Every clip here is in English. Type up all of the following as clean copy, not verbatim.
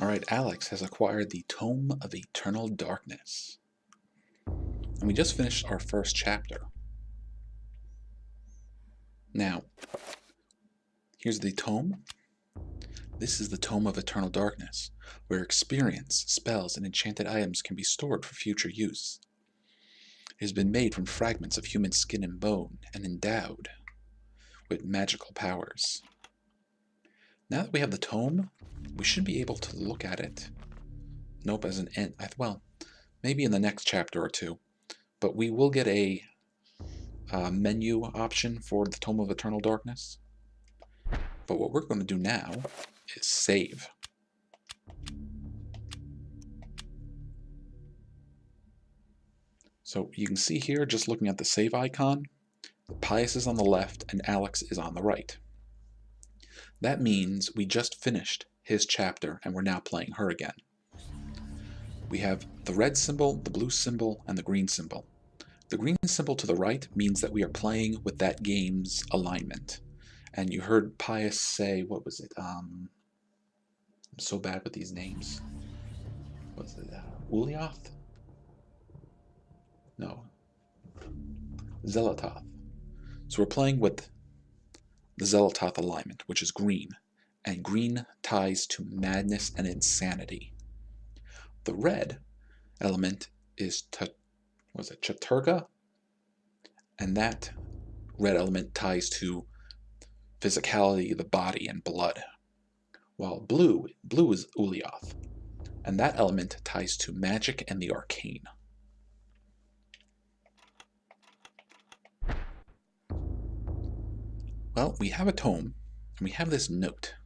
Alright, Alex has acquired the Tome of Eternal Darkness. And we just finished our first chapter. Now, here's the tome. This is the Tome of Eternal Darkness, where experience, spells, and enchanted items can be stored for future use. It has been made from fragments of human skin and bone, and endowed with magical powers. Now that we have the tome, we should be able to look at it. Nope, as an end. Well, maybe in the next chapter or two. But we will get a menu option for the Tome of Eternal Darkness. But what we're going to do now is save. So you can see here, just looking at the save icon, Pious is on the left and Alex is on the right. That means we just finished his chapter and we're now playing her again. We have the red symbol, the blue symbol, and the green symbol. The green symbol to the right means that we are playing with that game's alignment. And you heard Pious say, what was it? I'm so bad with these names. Was it Xel'lotath? No. Xel'lotath. So we're playing with the Xel'lotath alignment, which is green. And green ties to madness and insanity. The red element is Chattur'gha, and that red element ties to physicality, the body, and blood. While blue is Xel'lotath, and that element ties to magic and the arcane. Well, we have a tome, and we have this note.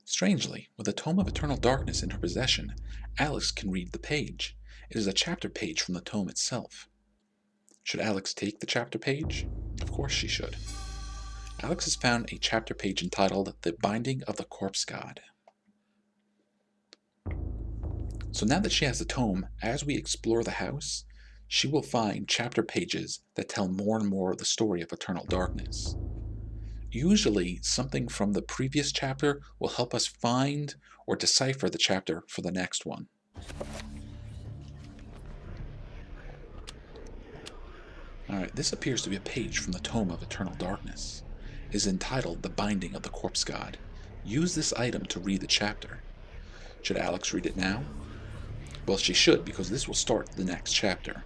Strangely, with the Tome of Eternal Darkness in her possession, Alex can read the page. It is a chapter page from the tome itself. Should Alex take the chapter page? Of course she should. Alex has found a chapter page entitled The Binding of the Corpse God. So now that she has the tome, as we explore the house, she will find chapter pages that tell more and more of the story of Eternal Darkness. Usually, something from the previous chapter will help us find or decipher the chapter for the next one. Alright, this appears to be a page from the Tome of Eternal Darkness. It is entitled The Binding of the Corpse God. Use this item to read the chapter. Should Alex read it now? Well, she should, because this will start the next chapter.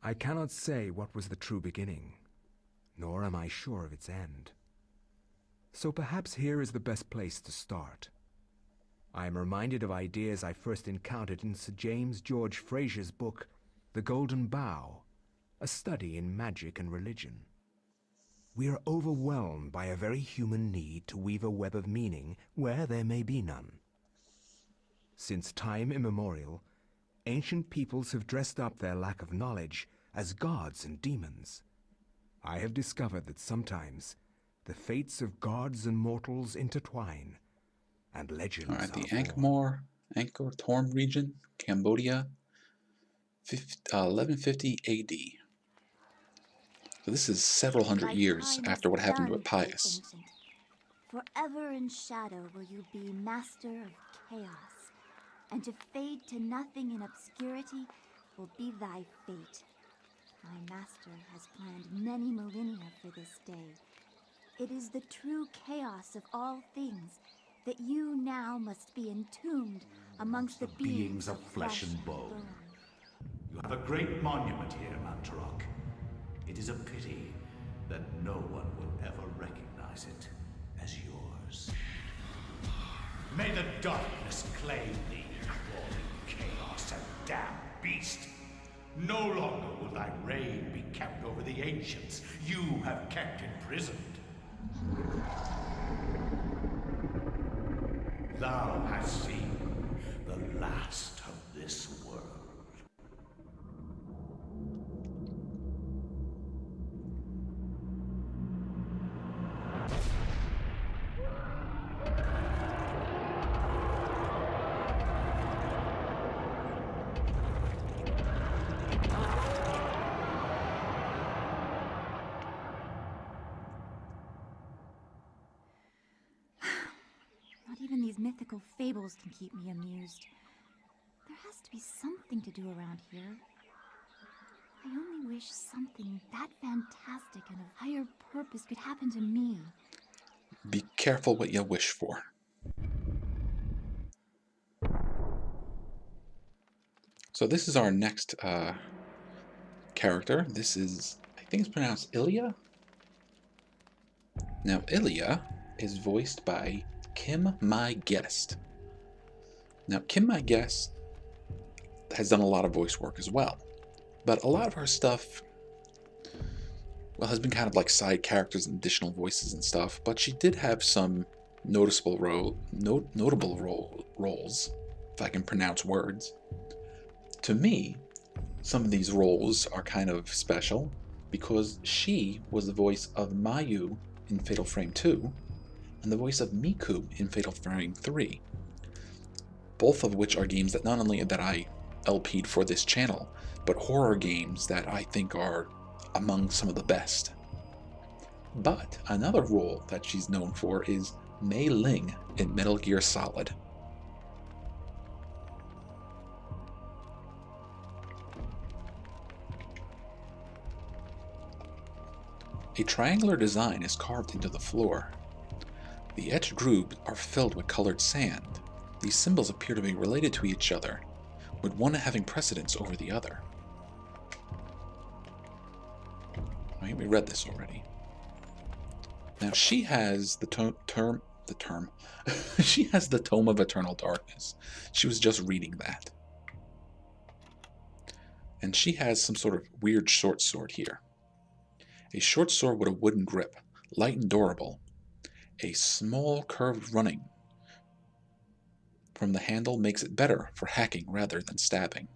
I cannot say what was the true beginning, nor am I sure of its end. So perhaps here is the best place to start. I am reminded of ideas I first encountered in Sir James George Fraser's book, The Golden Bough, a study in magic and religion. We are overwhelmed by a very human need to weave a web of meaning where there may be none. Since time immemorial, ancient peoples have dressed up their lack of knowledge as gods and demons. I have discovered that sometimes the fates of gods and mortals intertwine, and legends Alright, the born. Angkor Thom region, Cambodia, 1150 AD. So this is several hundred years after what happened with Pious. Forever in shadow will you be master of chaos, and to fade to nothing in obscurity will be thy fate. My master has planned many millennia for this day. It is the true chaos of all things that you now must be entombed amongst the beings of flesh and bone. You have a great monument here, Mantorok. It is a pity that no one will ever recognize it as yours. May the darkness claim thee, crawling chaos and damned beast. No longer will thy reign be kept over the ancients you have kept imprisoned. Thou hast seen the last of this world. mythical fables can keep me amused. There has to be something to do around here. I only wish something that fantastic and of higher purpose could happen to me. Be careful what you wish for. So this is our next character. This is, I think it's pronounced Ellia. Now Ellia is voiced by Kim My Guest. Now Kim My Guest has done a lot of voice work as well. But a lot of her stuff, well, has been kind of like side characters and additional voices and stuff. But she did have some notable roles, if I can pronounce words. To me, some of these roles are kind of special because she was the voice of Mayu in Fatal Frame 2 and the voice of Miku in Fatal Frame 3. Both of which are games that not only that I LP'd for this channel, but horror games that I think are among some of the best. But another role that she's known for is Mei Ling in Metal Gear Solid. A triangular design is carved into the floor. The etched grooves are filled with colored sand. These symbols appear to be related to each other, with one having precedence over the other. Right, we read this already. Now she has the she has the Tome of Eternal Darkness. She was just reading that. And she has some sort of weird short sword here. A short sword with a wooden grip, light and durable. A small curved running from the handle makes it better for hacking rather than stabbing.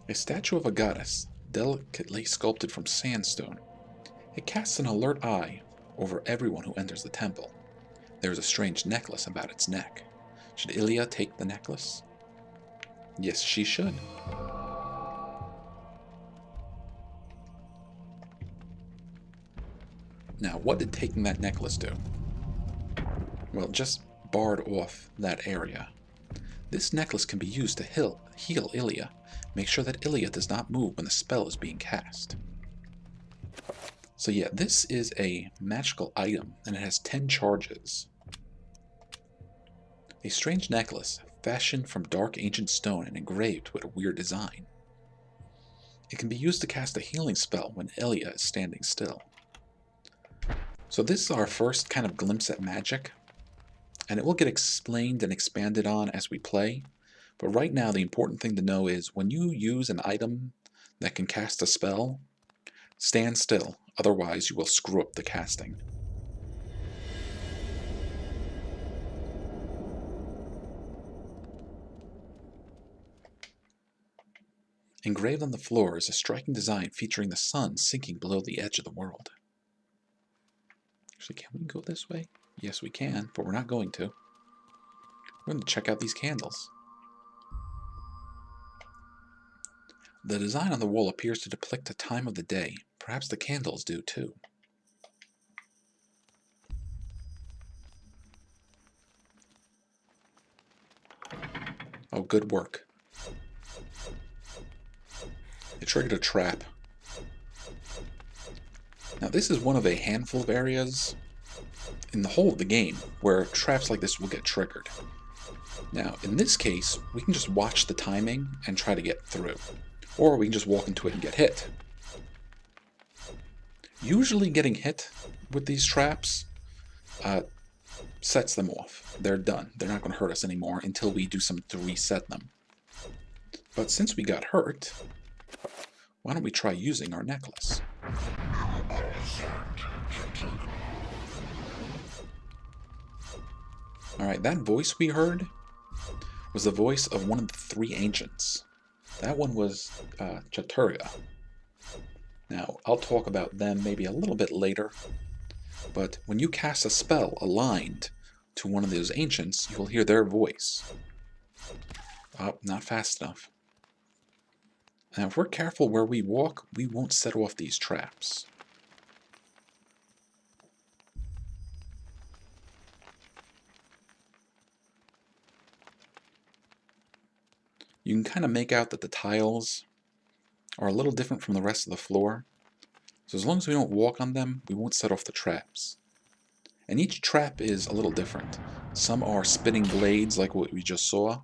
A statue of a goddess, delicately sculpted from sandstone. It casts an alert eye over everyone who enters the temple. There is a strange necklace about its neck. Should Ellia take the necklace? Yes, she should. Now, what did taking that necklace do? Well, it just barred off that area. This necklace can be used to heal Ellia. Make sure that Ellia does not move when the spell is being cast. So yeah, this is a magical item, and it has 10 charges. A strange necklace, fashioned from dark ancient stone and engraved with a weird design. It can be used to cast a healing spell when Ellia is standing still. So this is our first kind of glimpse at magic, and it will get explained and expanded on as we play. But right now, the important thing to know is when you use an item that can cast a spell, stand still, otherwise you will screw up the casting. Engraved on the floor is a striking design featuring the sun sinking below the edge of the world. Actually, can we go this way? Yes, we can, but we're not going to. We're going to check out these candles. The design on the wall appears to depict the time of the day. Perhaps the candles do too. Oh, good work. It triggered a trap. Now this is one of a handful of areas in the whole of the game where traps like this will get triggered. Now in this case, we can just watch the timing and try to get through. Or we can just walk into it and get hit. Usually getting hit with these traps sets them off. They're done. They're not going to hurt us anymore until we do something to reset them. But since we got hurt, why don't we try using our necklace? Alright, that voice we heard was the voice of one of the 3 ancients. That one was Chattur'gha. Now, I'll talk about them maybe a little bit later, but when you cast a spell aligned to one of those ancients, you will hear their voice. Oh, not fast enough. Now if we're careful where we walk, we won't set off these traps. You can kind of make out that the tiles are a little different from the rest of the floor. So as long as we don't walk on them, we won't set off the traps. And each trap is a little different. Some are spinning blades like what we just saw.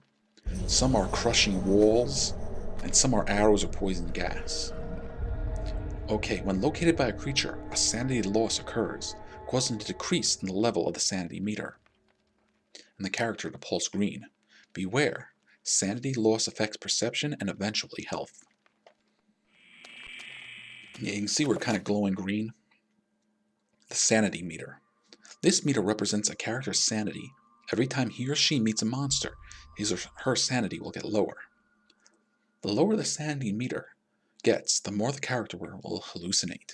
Some are crushing walls. And some are arrows or poison gas. Okay, when located by a creature, a sanity loss occurs, causing a decrease in the level of the sanity meter. And the character to pulse green. Beware, sanity loss affects perception and eventually health. Yeah, you can see we're kind of glowing green. The sanity meter. This meter represents a character's sanity. Every time he or she meets a monster, his or her sanity will get lower. The lower the sanity meter gets, the more the character will hallucinate.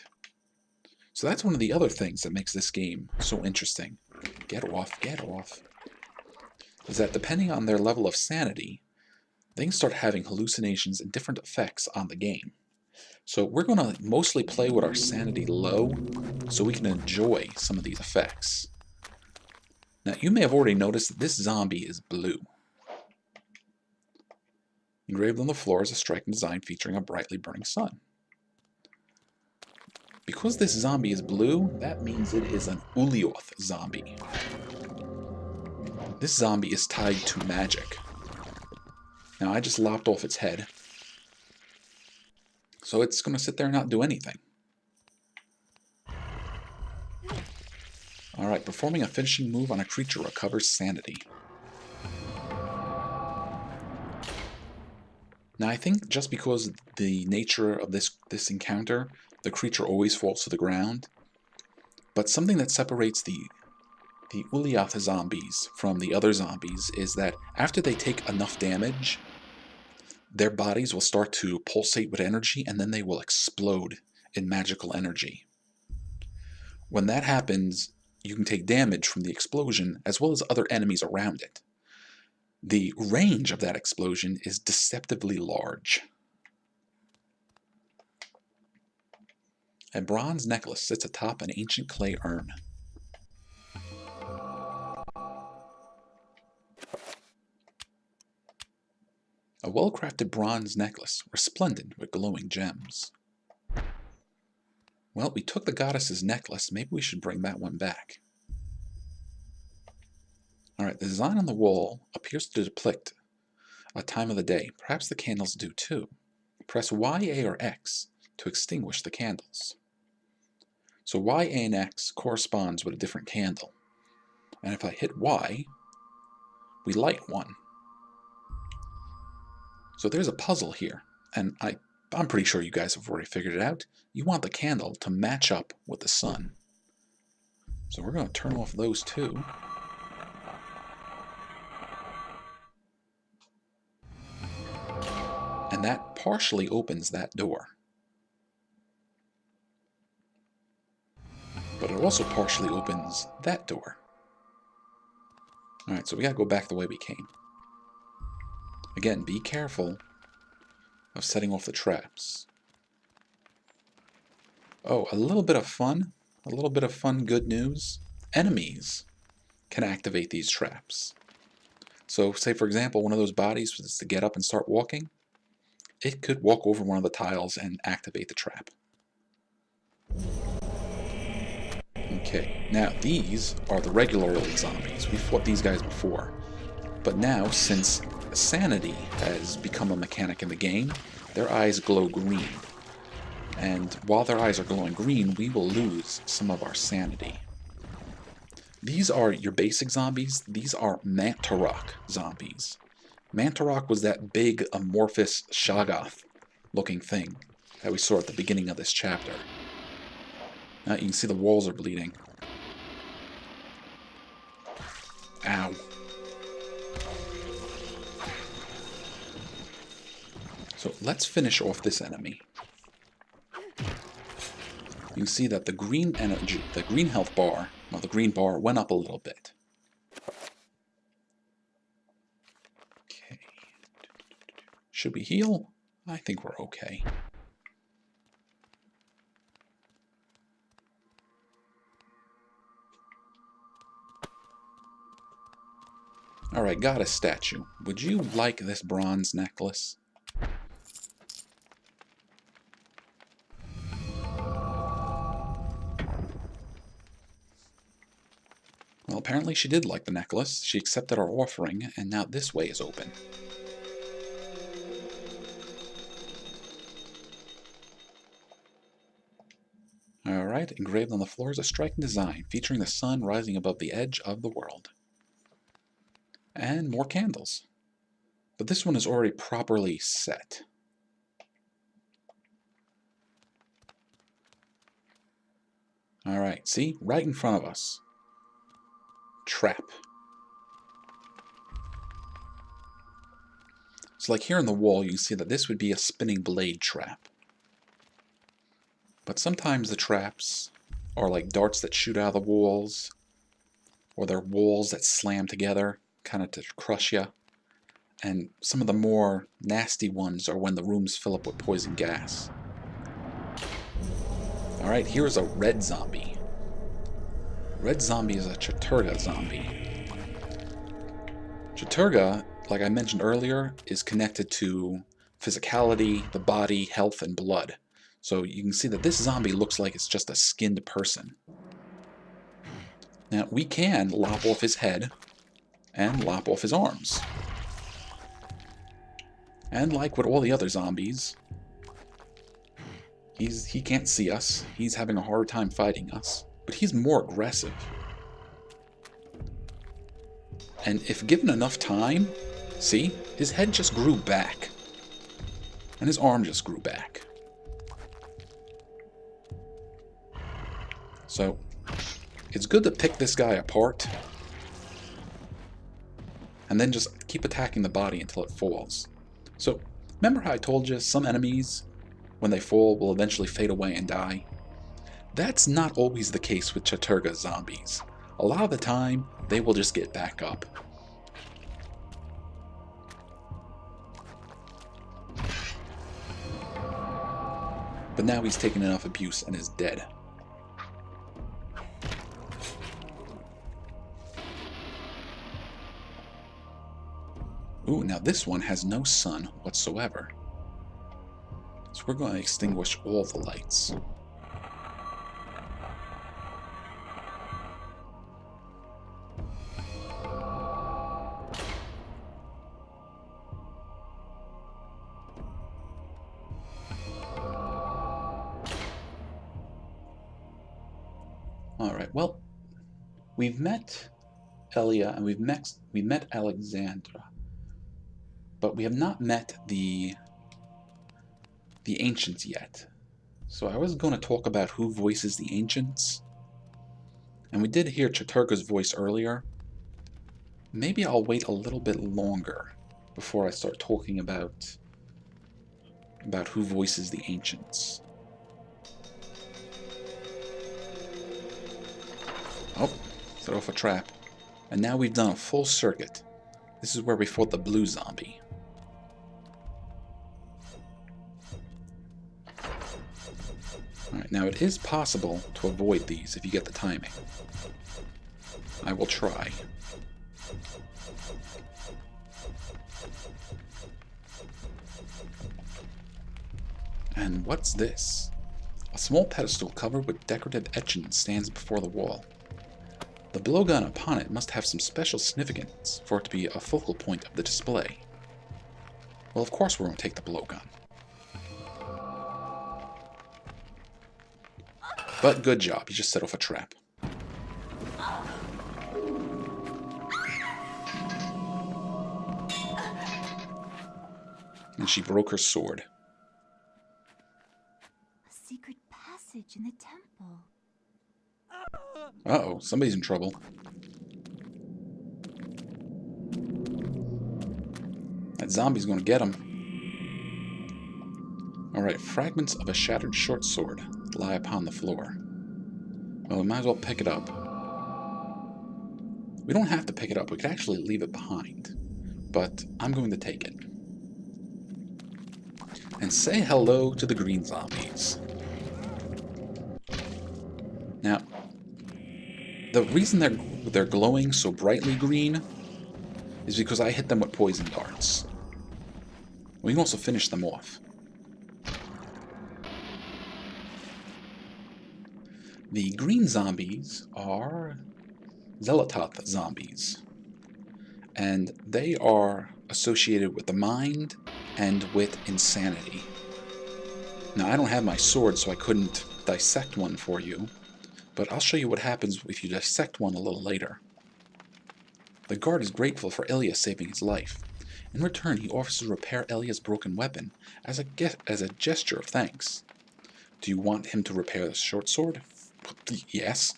So that's one of the other things that makes this game so interesting. Get off, get off. Is that depending on their level of sanity, they can start having hallucinations and different effects on the game. So we're going to mostly play with our sanity low so we can enjoy some of these effects. Now you may have already noticed that this zombie is blue. Engraved on the floor is a striking design featuring a brightly burning sun. Because this zombie is blue, that means it is an Xel'lotath zombie. This zombie is tied to magic. Now I just lopped off its head. So it's going to sit there and not do anything. Alright, performing a finishing move on a creature recovers sanity. Now I think just because the nature of this encounter, the creature always falls to the ground. But something that separates the Xel'lotath zombies from the other zombies is that after they take enough damage, their bodies will start to pulsate with energy and then they will explode in magical energy. When that happens, you can take damage from the explosion as well as other enemies around it. The range of that explosion is deceptively large. A bronze necklace sits atop an ancient clay urn. A well-crafted bronze necklace, resplendent with glowing gems. Well, we took the goddess's necklace, maybe we should bring that one back. Alright, the design on the wall appears to depict a time of the day. Perhaps the candles do too. Press Y, A, or X to extinguish the candles. So Y, A, and X corresponds with a different candle. And if I hit Y, we light one. So there's a puzzle here, and I'm pretty sure you guys have already figured it out. You want the candle to match up with the sun. So we're going to turn off those two. And that partially opens that door. But it also partially opens that door. Alright, so we gotta go back the way we came. Again, be careful of setting off the traps. Oh, a little bit of fun. Good news. Enemies can activate these traps. So, say for example, one of those bodies was to get up and start walking. It could walk over one of the tiles and activate the trap. Okay, now these are the regular old zombies. We fought these guys before. But now, since sanity has become a mechanic in the game, their eyes glow green. And while their eyes are glowing green, we will lose some of our sanity. These are your basic zombies. These are Mantorok zombies. Mantorok was that big amorphous Shoggoth looking thing that we saw at the beginning of this chapter. Now you can see the walls are bleeding. Ow. So let's finish off this enemy. You can see that the green energy, the green health bar, well, the green bar went up a little bit. Okay. Should we heal? I think we're okay. Alright, goddess statue. Would you like this bronze necklace? Well, apparently she did like the necklace. She accepted our offering, and now this way is open. Alright, engraved on the floor is a striking design featuring the sun rising above the edge of the world. And more candles. But this one is already properly set. Alright, see? Right in front of us. Trap. So like here on the wall, you can see that this would be a spinning blade trap. But sometimes the traps are like darts that shoot out of the walls, or they're walls that slam together, kind of to crush you. And some of the more nasty ones are when the rooms fill up with poison gas. Alright, here's a red zombie. Red zombie is a Chattur'gha zombie. Chattur'gha, like I mentioned earlier, is connected to physicality, the body, health, and blood. So you can see that this zombie looks like it's just a skinned person. Now, we can lop off his head and lop off his arms. And like with all the other zombies, he can't see us. He's having a hard time fighting us. But he's more aggressive. And if given enough time, see, his head just grew back. And his arm just grew back. So, it's good to pick this guy apart. And then just keep attacking the body until it falls. So, remember how I told you some enemies, when they fall, will eventually fade away and die? That's not always the case with Chattur'gha zombies. A lot of the time, they will just get back up. But now he's taken enough abuse and is dead. Ooh, now this one has no sun whatsoever. So we're going to extinguish all the lights. Alright, well, we've met Ellia and we've met Alexandra. But we have not met the ancients yet. So I was going to talk about who voices the ancients. And we did hear Chattur'gha's voice earlier. Maybe I'll wait a little bit longer before I start talking about who voices the ancients. Oh, set off a trap. And now we've done a full circuit. This is where we fought the blue zombie. Alright, now it is possible to avoid these if you get the timing. I will try. And what's this? A small pedestal covered with decorative etchings stands before the wall. The blowgun upon it must have some special significance for it to be a focal point of the display. Well, of course we're going to take the blowgun. But good job, you just set off a trap. And she broke her sword. A secret passage in the temple. Uh-oh, somebody's in trouble. That zombie's gonna get him. Alright, fragments of a shattered short sword lie upon the floor. Well, we might as well pick it up. We don't have to pick it up, we could actually leave it behind. But I'm going to take it. and say hello to the green zombies. Now, the reason they're glowing so brightly green is because I hit them with poison darts. We can also finish them off. The green zombies are Xel'lotath zombies, and they are associated with the mind and with insanity. Now, I don't have my sword, so I couldn't dissect one for you, but I'll show you what happens if you dissect one a little later. The guard is grateful for Ellia saving his life. In return, he offers to repair Ellia's broken weapon as a gesture of thanks. Do you want him to repair the short sword? Yes.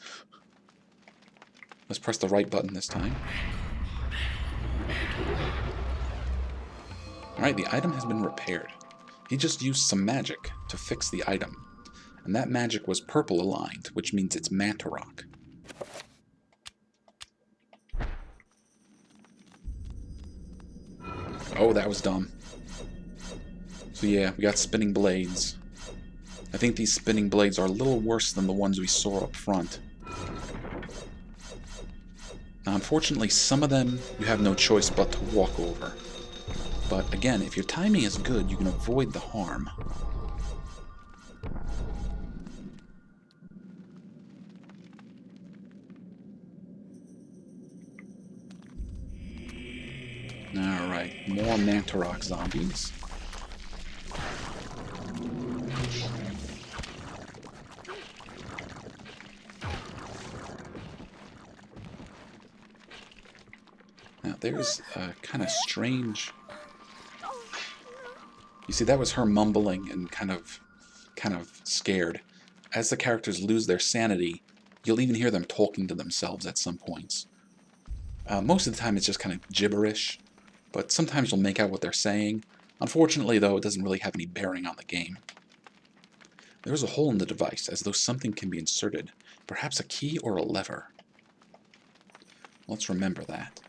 Let's press the right button this time. Alright, the item has been repaired. He just used some magic to fix the item. And that magic was purple aligned, which means it's Mantorok. Oh, that was dumb. So yeah, we got spinning blades. I think these spinning blades are a little worse than the ones we saw up front. Now, unfortunately, some of them you have no choice but to walk over. But again, if your timing is good, you can avoid the harm. Alright, more Mantorok zombies. Now there's a kind of strange... You see, that was her mumbling and kind of scared. As the characters lose their sanity, you'll even hear them talking to themselves at some points. Most of the time it's just kind of gibberish, but sometimes you'll make out what they're saying. Unfortunately, though, it doesn't really have any bearing on the game. There's a hole in the device, as though something can be inserted. Perhaps a key or a lever. Let's remember that.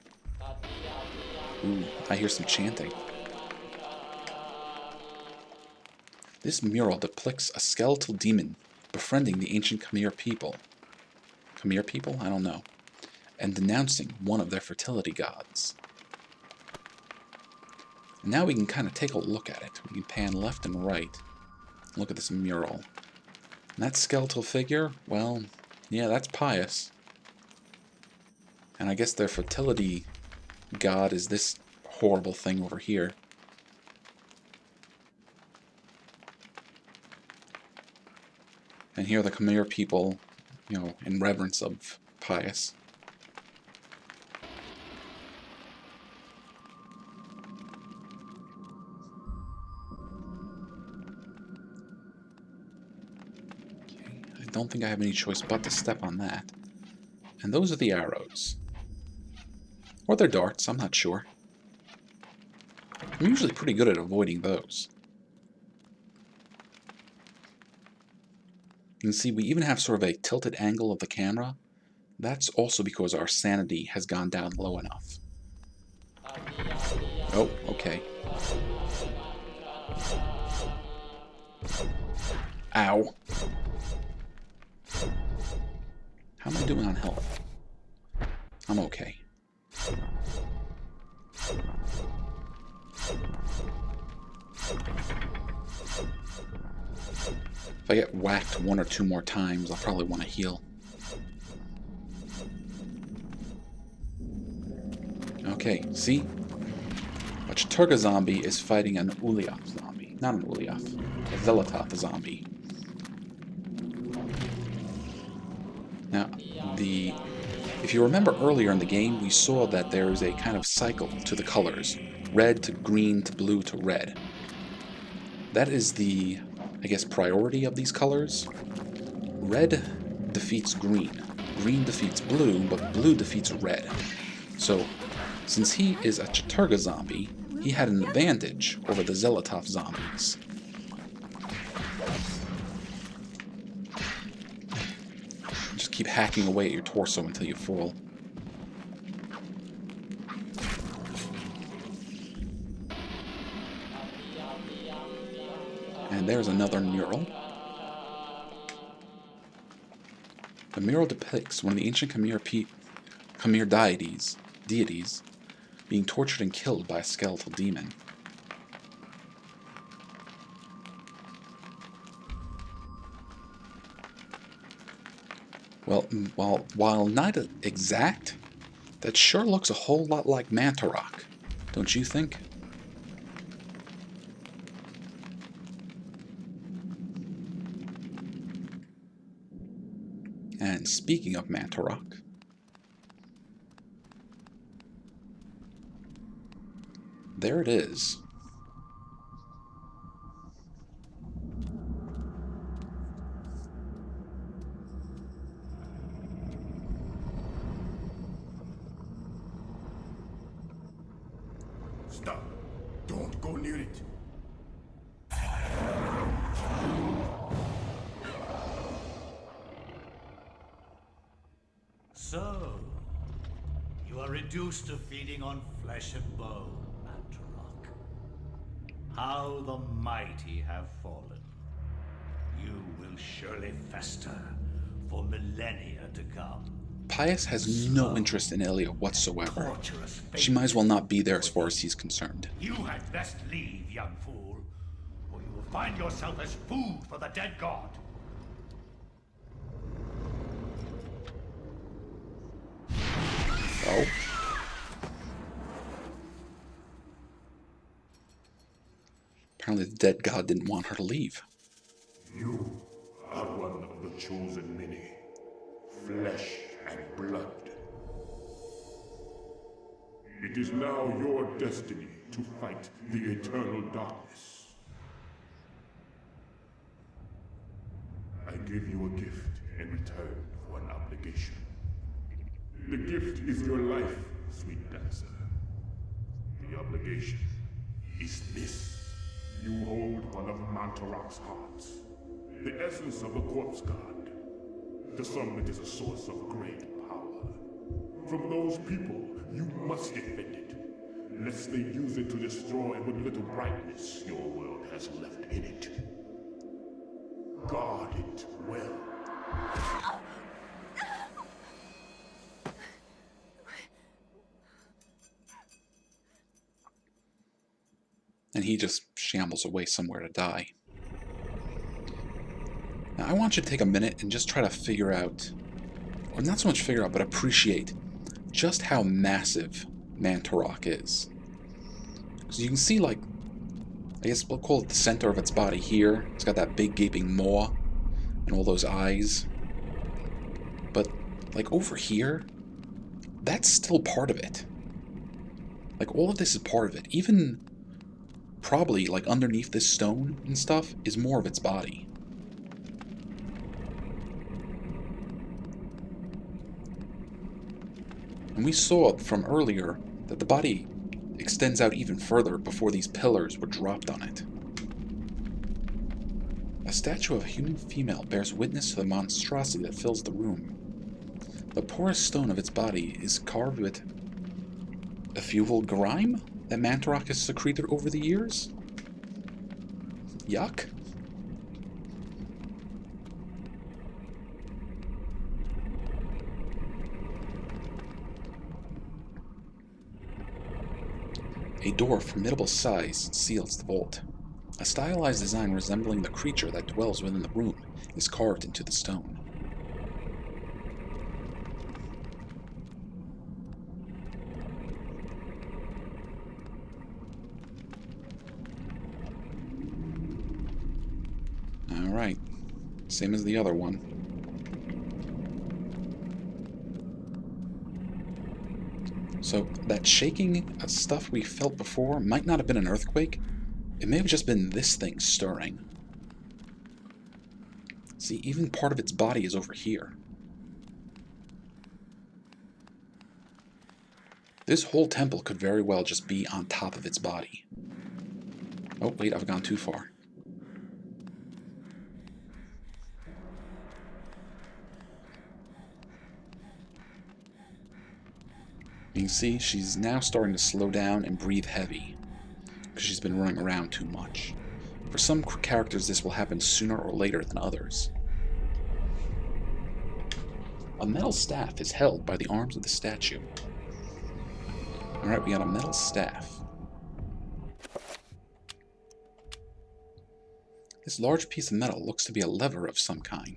Ooh, I hear some chanting. This mural depicts a skeletal demon befriending the ancient Khmer people. Khmer people? I don't know. And denouncing one of their fertility gods. And now we can kind of take a look at it. We can pan left and right. Look at this mural. And that skeletal figure, well, yeah, that's Pious. And I guess their fertility god is this horrible thing over here. And here are the Khmer people, you know, in reverence of Pious. Okay, I don't think I have any choice but to step on that. And those are the arrows. Or they're darts, I'm not sure. I'm usually pretty good at avoiding those. You can see we even have sort of a tilted angle of the camera. That's also because our sanity has gone down low enough. Oh, okay. Ow. How am I doing on health? I'm okay. If I get whacked one or two more times, I'll probably want to heal. Okay, see? A Chattur'gha zombie is fighting an Ulyath zombie. Not an Ulyath. A Xel'lotath zombie. Now, if you remember earlier in the game, we saw that there is a kind of cycle to the colors. Red to green to blue to red. That is the, I guess, priority of these colors. Red defeats green. Green defeats blue, but blue defeats red. So, since he is a Chattur'gha zombie, he had an advantage over the Xel'lotath zombies. Just keep hacking away at your torso until you fall. And there's another mural. The mural depicts one of the ancient Khmer deities being tortured and killed by a skeletal demon. Well, while not exact, that sure looks a whole lot like Mantorok, don't you think? And speaking of Mantorok, there it is. Stop. Don't go near it. So, you are reduced to feeding on flesh and bone, Mantorok. How the mighty have fallen. You will surely fester for millennia to come. Pious has no interest in Ellia whatsoever. She might as well not be there as far as he's concerned. You had best leave, young fool, or you will find yourself as food for the dead god. Oh. Apparently the dead god didn't want her to leave. You are one of the chosen many. Flesh and blood. It is now your destiny to fight the Eternal Darkness. I give you a gift in return for an obligation. The gift is your life, sweet dancer. The obligation is this. You hold one of Mantorok's hearts, the essence of a corpse god. To some, it is a source of great power. From those people, you must defend it, lest they use it to destroy what little brightness your world has left in it. Guard it well. And he just shambles away somewhere to die. Now, I want you to take a minute and just try to figure out, or not so much figure out, but appreciate just how massive Mantorok is. Because you can see, like, I guess we'll call it the center of its body here. It's got that big gaping maw and all those eyes. But, like, over here, that's still part of it. Like, all of this is part of it. Even probably, like, underneath this stone and stuff is more of its body. And we saw from earlier that the body extends out even further before these pillars were dropped on it. A statue of a human female bears witness to the monstrosity that fills the room. The porous stone of its body is carved with effluvial grime that Mantorok has secreted over the years? Yuck. A door of formidable size seals the vault. A stylized design resembling the creature that dwells within the room is carved into the stone. Alright, same as the other one. So, that shaking stuff we felt before might not have been an earthquake. It may have just been this thing stirring. See, even part of its body is over here. This whole temple could very well just be on top of its body. Oh, wait, I've gone too far. You can see she's now starting to slow down and breathe heavy, because she's been running around too much. For some characters, this will happen sooner or later than others. A metal staff is held by the arms of the statue. Alright, we got a metal staff. This large piece of metal looks to be a lever of some kind.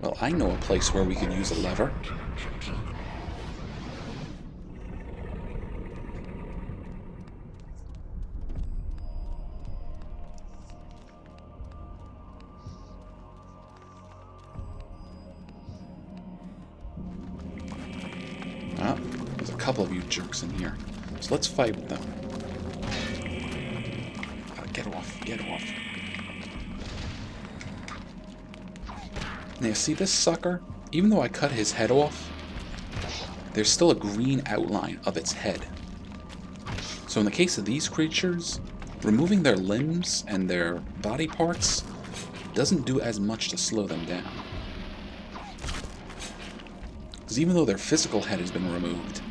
Well, I know a place where we could use a lever. Ah, there's a couple of you jerks in here. So let's fight with them. Get off, get off. Now, see this sucker? Even though I cut his head off, there's still a green outline of its head. So in the case of these creatures, removing their limbs and their body parts doesn't do as much to slow them down. Because even though their physical head has been removed,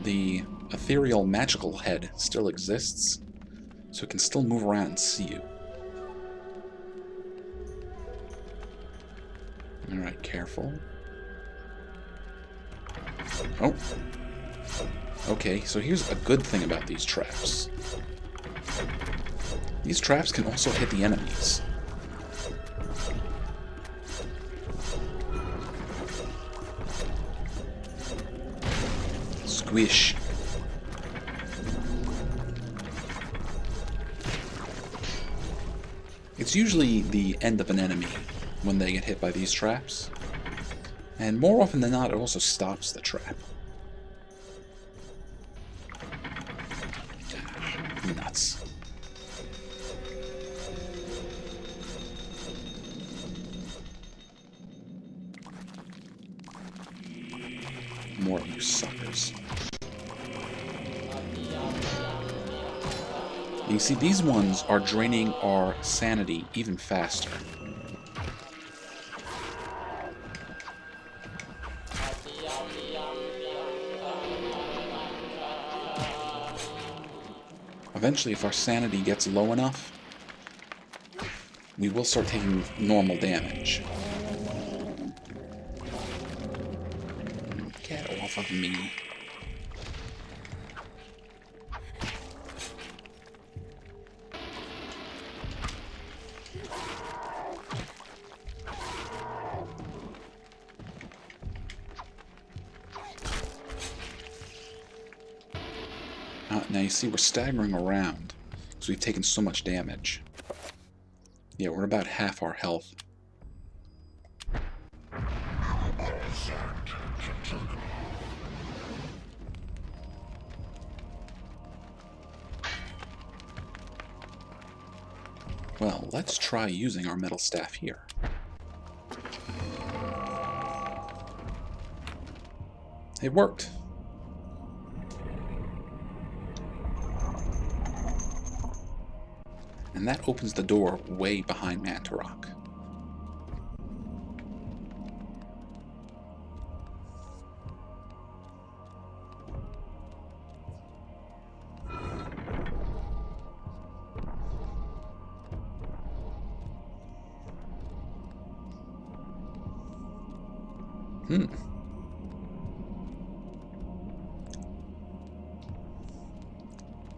the ethereal magical head still exists, so it can still move around and see you. Alright, careful. Oh. Okay, so here's a good thing about these traps. These traps can also hit the enemies. Squish. It's usually the end of an enemy when they get hit by these traps. And more often than not, it also stops the trap. Nuts. More of you suckers. You see, these ones are draining our sanity even faster. Eventually, if our sanity gets low enough, we will start taking normal damage. Get off of me. Now you see we're staggering around because we've taken so much damage. Yeah, we're about half our health. Well, let's try using our metal staff here. It worked. And that opens the door way behind Mantorok.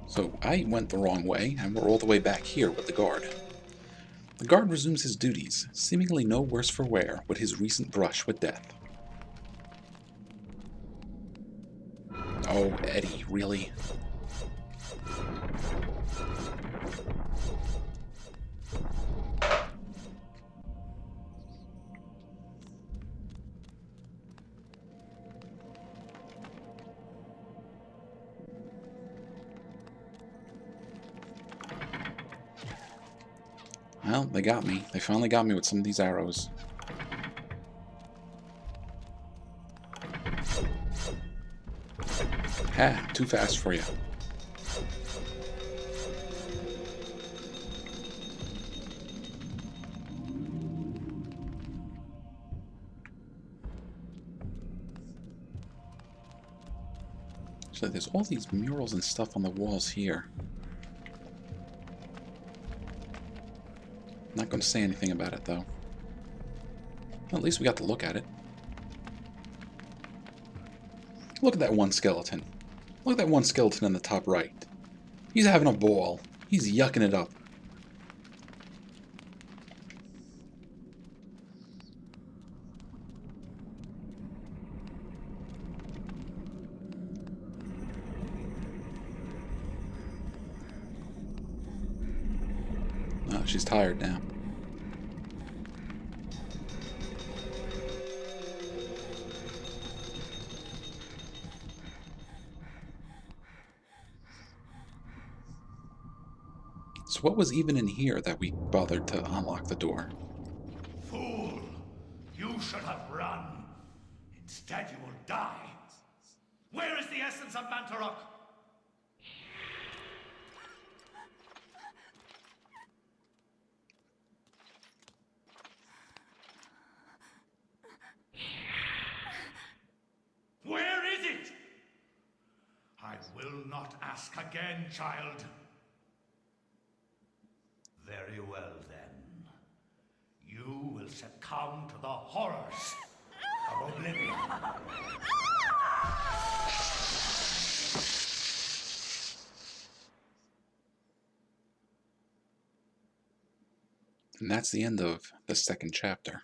So I went the wrong way, and we're all the way back here with the guard. The guard resumes his duties, seemingly no worse for wear with his recent brush with death. Oh, Eddie, really? Well, they got me. They finally got me with some of these arrows. Ha! Too fast for you. So there's all these murals and stuff on the walls here. Not going to say anything about it, though. Well, at least we got to look at it. Look at that one skeleton. Look at that one skeleton in the top right. He's having a ball. He's yucking it up. Oh, she's tired now. So what was even in here that we bothered to unlock the door? Fool! You should have run. Instead you will die. Where is the essence of Mantorok? Where is it? I will not ask again, child. Very well, then. You will succumb to the horrors of oblivion. And that's the end of the second chapter.